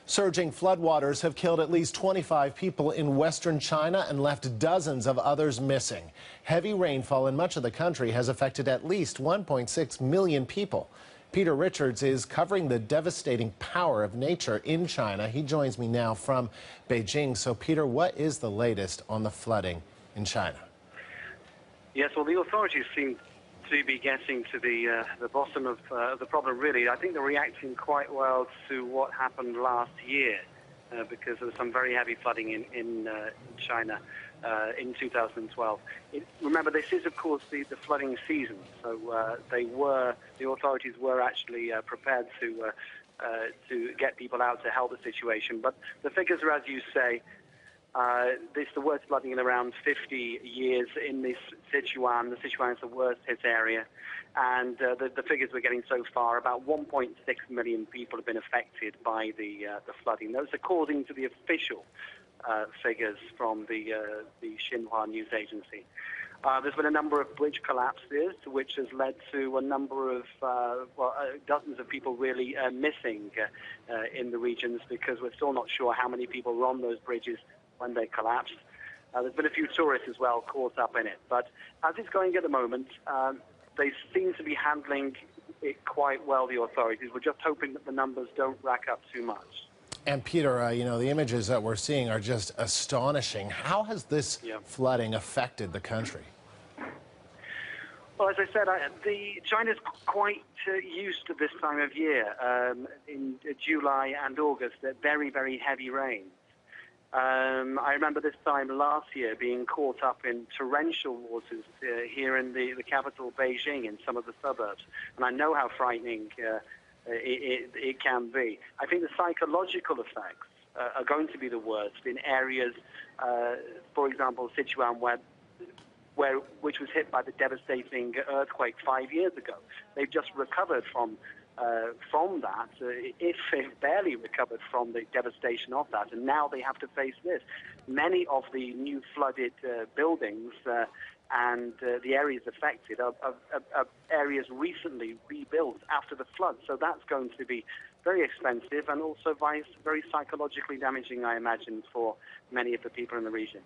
Surging floodwaters have killed at least 25 people in western China and left dozens of others missing. Heavy rainfall in much of the country has affected at least 1.6 million people. Peter Richards is covering the devastating power of nature in China. He joins me now from Beijing. So, Peter, what is the latest on the flooding in China? Yes, well, the authorities seem to be getting to the bottom of the problem, really. I think they're reacting quite well to what happened last year because there was some very heavy flooding in China in 2012. Remember, this is, of course, the flooding season, so the authorities were actually prepared to get people out to help the situation. But the figures are, as you say, this is the worst flooding in around 50 years in this Sichuan. The Sichuan is the worst hit area. And the figures we're getting so far, about 1.6 million people have been affected by the flooding. Those according to the official figures from the Xinhua news agency. There's been a number of bridge collapses, which has led to a number of, dozens of people really missing in the regions, because we're still not sure how many people were on those bridges when they collapsed. There's been a few tourists as well caught up in it. But as it's going at the moment, they seem to be handling it quite well, the authorities. We're just hoping that the numbers don't rack up too much. And Peter, you know, the images that we're seeing are just astonishing. How has this flooding affected the country? Well, as I said, China's quite used to this time of year. In July and August, they're very, very heavy rains. I remember this time last year being caught up in torrential waters here in the capital, Beijing, in some of the suburbs. And I know how frightening it can be. I think the psychological effects are going to be the worst in areas, for example, Sichuan, which was hit by the devastating earthquake 5 years ago. They've just recovered from that, if barely recovered from the devastation of that, and now they have to face this. Many of the new flooded buildings and the areas affected are areas recently rebuilt after the flood, so that's going to be very expensive and also very psychologically damaging, I imagine, for many of the people in the region.